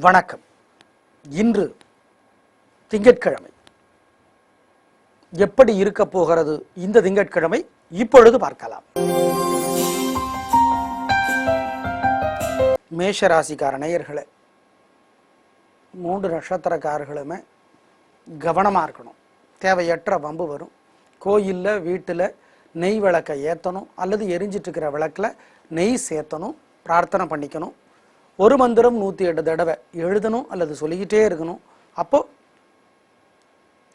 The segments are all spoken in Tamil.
வணக்கம். இன்று திங்கட்கிழமை. எப்படி இருக்க போகிறது இந்த திங்கட்கிழமை இப்பொழுது பார்க்கலாம். மேஷ ராசிக்கார நேயர்களே, 3 நட்சத்திரக்காரர்களுமே கவனமாக இருக்கணும். தேவையற்ற வம்பு வரும். கோயிலில் வீட்டில் நெய் விளக்கை ஏற்றணும் அல்லது எரிஞ்சிட்டு இருக்கிற விளக்கில் நெய் சேர்த்தணும், பிரார்த்தனை பண்ணிக்கணும். ஒரு மந்திரம் 108 தடவை எழுதணும் அல்லது சொல்லிக்கிட்டே இருக்கணும். அப்போ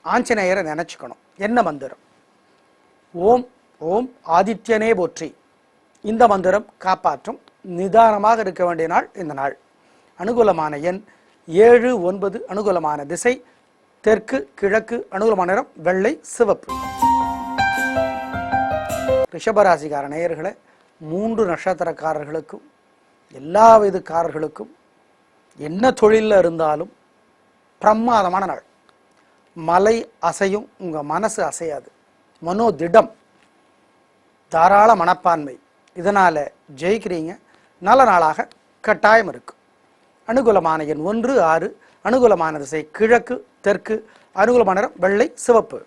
ஆஞ்சநேயரை நினச்சிக்கணும். என்ன மந்திரம்? ஓம் ஓம் ஆதித்யனே போற்றி. இந்த மந்திரம் காப்பாற்றும். நிதானமாக இருக்க வேண்டிய நாள் இந்த நாள். அனுகூலமான எண் 7, 9. அனுகூலமான திசை தெற்கு கிழக்கு. அனுகூலமான நிறம் வெள்ளை சிவப்பு. ரிஷபராசிக்கார நேயர்களே, 3 நட்சத்திரக்காரர்களுக்கும் எல்லா விதக்காரர்களுக்கும் என்ன தொழிலில் இருந்தாலும் பிரமாதமான நாள். மலை அசையும், உங்கள் மனசு அசையாது. மனோதிடம், தாராள மனப்பான்மை, இதனால் ஜெயிக்கிறீங்க. நல்ல நாளாக கட்டாயம் இருக்கும். அனுகூலமான எண் 1, 6. அனுகூலமான திசை கிழக்கு தெற்கு. அனுகூலமான நிறம் வெள்ளை சிவப்பு.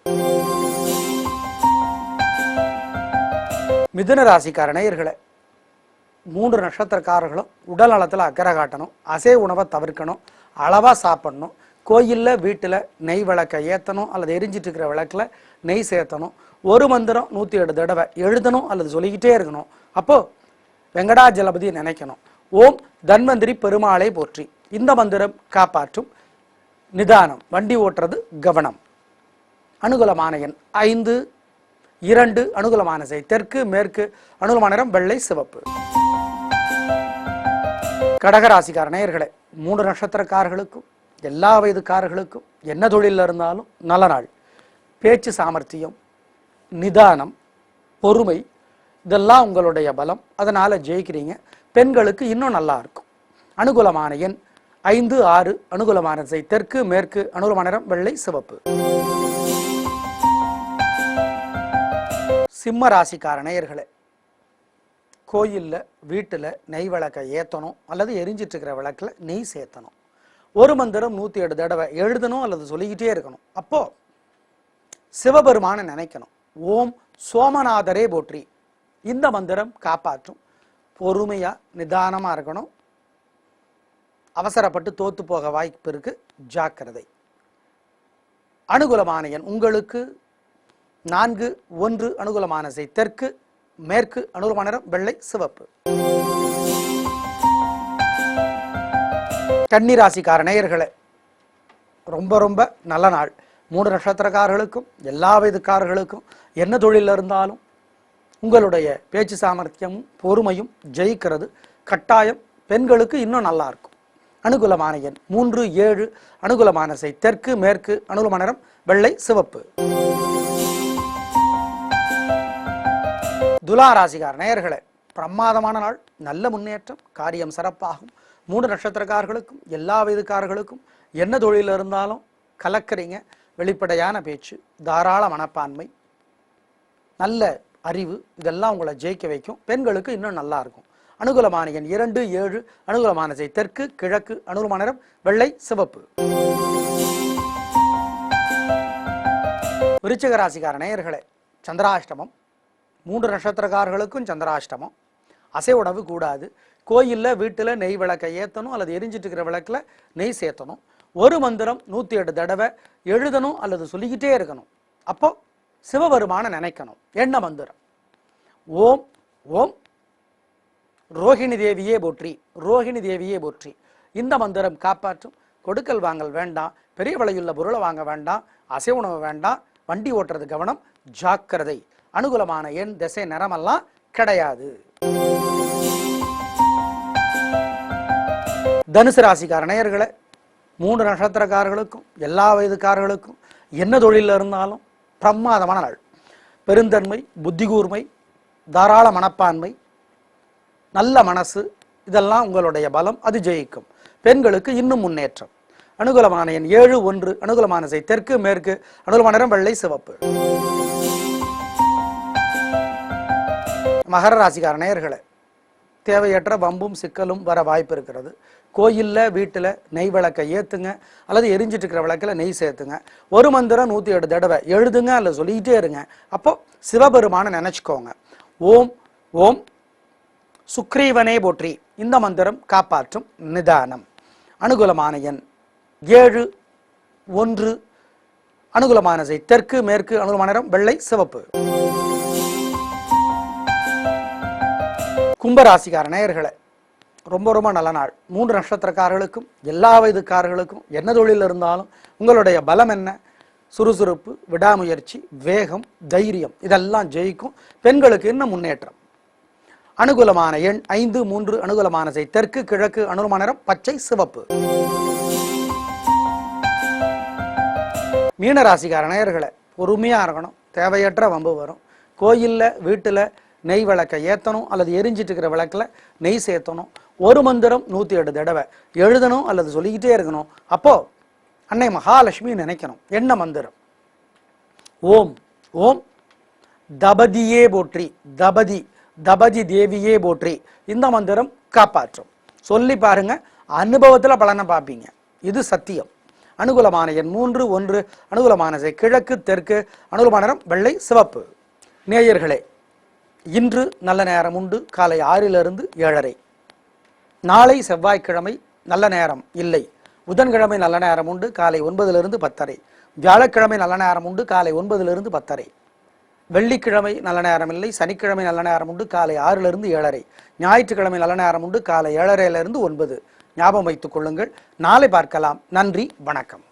மிதுன ராசிக்கார நேயர்களே, 3 நட்சத்திரக்காரர்களும் உடல் நலத்தில் அக்கறை காட்டணும். அசை உணவை தவிர்க்கணும். அளவாக சாப்பிடணும். கோயிலில் வீட்டில் நெய் விளக்கை ஏற்றணும் அல்லது எரிஞ்சிட்டு இருக்கிற விளக்கில் நெய் சேர்த்தணும். ஒரு மந்திரம் 108 தடவை எழுதணும் அல்லது சொல்லிக்கிட்டே இருக்கணும். அப்போது வெங்கடாஜலபதியை நினைக்கணும். ஓம் தன்வந்திரி பெருமாளை போற்றி. இந்த மந்திரம் காப்பாற்றும். நிதானம், வண்டி ஓட்டுறது கவனம். அனுகூலமான எண் 5, 2. அனுகூலமான திசை தெற்கு மேற்கு. அனுகூலமான நிறம் வெள்ளை சிவப்பு. கடகராசிக்கார நேயர்களே, 3 நட்சத்திரக்காரர்களுக்கும் எல்லா வயதுக்காரர்களுக்கும் என்ன தொழிலில் இருந்தாலும் நல்ல நாள். பேச்சு சாமர்த்தியம், நிதானம், பொறுமை, இதெல்லாம் உங்களுடைய பலம். அதனால் ஜெயிக்கிறீங்க. பெண்களுக்கு இன்னும் நல்லா இருக்கும். அனுகூலமான எண் 5, 6. அனுகூலமான திசை தெற்கு மேற்கு. அனுகூலமான நிறம் வெள்ளை சிவப்பு. சிம்ம ராசிக்கார நேயர்களே, கோயிலில் வீட்டில் நெய் விளக்கை ஏற்றணும் அல்லது எரிஞ்சிட்டு இருக்கிற விளக்கில் நெய் சேர்த்தணும். ஒரு மந்திரம் 108 தடவை எழுதணும் அல்லது சொல்லிக்கிட்டே இருக்கணும். அப்போது சிவபெருமானை நினைக்கணும். ஓம் சோமநாதரே போற்றி. இந்த மந்திரம் காப்பாற்றும். பொறுமையாக நிதானமாக இருக்கணும். அவசரப்பட்டு தோத்து போக வாய்ப்பு இருக்கு, ஜாக்கிரதை. அனுகூலமான எண் உங்களுக்கு 4, 1. அனுகூலமான திசை தெற்கு மேற்கு. அனுகூலமான நிறம் வெள்ளை சிவப்பு. கன்னிராசிக்கார நேயர்களே, ரொம்ப நல்ல நாள். 3 நட்சத்திரக்காரர்களுக்கும் எல்லா வயதுக்காரர்களுக்கும் என்ன தொழிலில் இருந்தாலும் உங்களுடைய பேச்சு சாமர்த்தியமும் பொறுமையும் ஜெயிக்கிறது கட்டாயம். பெண்களுக்கு இன்னும் நல்லா இருக்கும். அனுகூலமான எண் 3, 7. அனுகூலமான திசை தெற்கு மேற்கு. அனுகூலமான நிறம் வெள்ளை சிவப்பு. துலா ராசிக்கார நேயர்களே, பிரமாதமான நாள். நல்ல முன்னேற்றம், காரியம் சிறப்பாகும். 3 நட்சத்திரக்காரர்களுக்கும் எல்லா வயதுக்காரர்களுக்கும் என்ன தொழிலில் இருந்தாலும் கலக்கிறீங்க. வெளிப்படையான பேச்சு, தாராள மனப்பான்மை, நல்ல அறிவு, இதெல்லாம் உங்களை ஜெயிக்க வைக்கும். பெண்களுக்கு இன்னும் நல்லா இருக்கும். அனுகூலமான எண் 2, 7. அனுகூலமான திசை தெற்கு கிழக்கு. அனுகூலமான நிறம் வெள்ளை சிவப்பு. விருச்சிக ராசிக்கார நேயர்களே, சந்திராஷ்டமம். 3 நட்சத்திரக்காரர்களுக்கும் சந்திராஷ்டமம். அசை உணவு கூடாது. கோயிலில் வீட்டில் நெய் விளக்கை ஏற்றணும் அல்லது எரிஞ்சிட்டு இருக்கிற விளக்கில் நெய் சேர்த்தணும். ஒரு மந்திரம் 108 தடவை எழுதணும் அல்லது சொல்லிக்கிட்டே இருக்கணும். அப்போ சிவபெருமானை நினைக்கணும். என்ன மந்திரம்? ஓம் ஓம் ரோஹிணி தேவியே போற்றி. ரோஹிணி தேவியே போற்றி. இந்த மந்திரம் காப்பாற்றும். கொடுக்கல் வாங்கல் வேண்டாம். பெரிய விலையுள்ள பொருளை வாங்க வேண்டாம். அசை உணவு வேண்டாம். வண்டி ஓட்டுறது கவனம், ஜாக்கிரதை. அனுகூலமான எண் திசை நிறமெல்லாம் கிடையாது. தனுசு ராசிக்கார நேயர்களே, 3 நட்சத்திரக்காரர்களுக்கும் எல்லா வயதுக்காரர்களுக்கும் என்ன தொழிலில் இருந்தாலும் பிரமாதமான நாள். பெருந்தன்மை, புத்தி கூர்மை, தாராள மனப்பான்மை, நல்ல மனசு, இதெல்லாம் உங்களுடைய பலம். அது ஜெயிக்கும். பெண்களுக்கு இன்னும் முன்னேற்றம். அனுகூலமான எண் 7, 1. அனுகூலமான திசை தெற்கு மேற்கு. அனுகூலமான நிறம் வெள்ளை சிவப்பு. மகர ராசிக்கார நேயர்களே, தேவையற்ற வம்பும் சிக்கலும் வர வாய்ப்பு இருக்கிறது. கோயிலில் வீட்டில் நெய் விளக்கை ஏற்றுங்க, அல்லது எரிஞ்சிட்டு இருக்கிற விளக்கில் நெய் சேர்த்துங்க. ஒரு மந்திரம் 108 தடவை எழுதுங்க அல்லது சொல்லிக்கிட்டே இருங்க. அப்போ சிவபெருமானை நினச்சிக்கோங்க. ஓம் ஓம் சுக்ரீவனே போற்றி. இந்த மந்திரம் காப்பாற்றும் நிதானம். அனுகூலமான எண் 7, 1. அனுகூலமான திசை தெற்கு மேற்கு. அனுகூலமான நிறம் வெள்ளை சிவப்பு. கும்பராசிக்கார நேயர்களே, ரொம்ப ரொம்ப நல்ல நாள். 3 நட்சத்திரக்காரர்களுக்கும் எல்லா வயதுக்காரர்களுக்கும் என்ன தொழில் இருந்தாலும் உங்களுடைய பலம் என்ன? சுறுசுறுப்பு, விடாமுயற்சி, வேகம், தைரியம் இதெல்லாம் ஜெயிக்கும். பெண்களுக்கு இன்னும் முன்னேற்றம். அனுகூலமான எண் 5, 3. அனுகூலமான திசை தெற்கு கிழக்கு. அனுகூலமான நிறம் பச்சை சிவப்பு. மீனராசிக்கார நேயர்களே, பொறுமையாக இருக்கணும். தேவையற்ற வம்பு வரும். கோயிலில் வீட்டில் நெய் விளக்கை ஏற்றணும் அல்லது எரிஞ்சிட்டு இருக்கிற விளக்கில் நெய் சேர்த்தணும். ஒரு மந்திரம் 108 தடவை எழுதணும் அல்லது சொல்லிக்கிட்டே இருக்கணும். அப்போ அன்னை மகாலட்சுமி நினைக்கணும். என்ன மந்திரம்? ஓம் ஓம் தபதியே போற்றி. தபதி தேவியே போற்றி. இந்த மந்திரம் காப்பாற்றும். சொல்லி பாருங்க, அனுபவத்தில் பலனை பார்ப்பீங்க. இது சத்தியம். அனுகூலமான எண் 3, 1. அனுகூலமான திசை கிழக்கு தெற்கு. அனுகூலமான நிறம் வெள்ளை சிவப்பு. நேயர்களே, இன்று நல்ல நேரம் உண்டு. காலை 6 to 7:30. நாளை செவ்வாய்க்கிழமை நல்ல நேரம் இல்லை. புதன்கிழமை நல்ல நேரம் உண்டு. காலை 9 to 10:30. வியாழக்கிழமை நல்ல நேரம் உண்டு. காலை 9 to 10:30. வெள்ளிக்கிழமை நல்ல நேரம் இல்லை. சனிக்கிழமை நல்ல நேரம் உண்டு. காலை 6 to 7:30. ஞாயிற்றுக்கிழமை நல்ல நேரம் உண்டு. காலை 7:30 to 9. ஞாபகம் வைத்துக் கொள்ளுங்கள். நாளை பார்க்கலாம். நன்றி, வணக்கம்.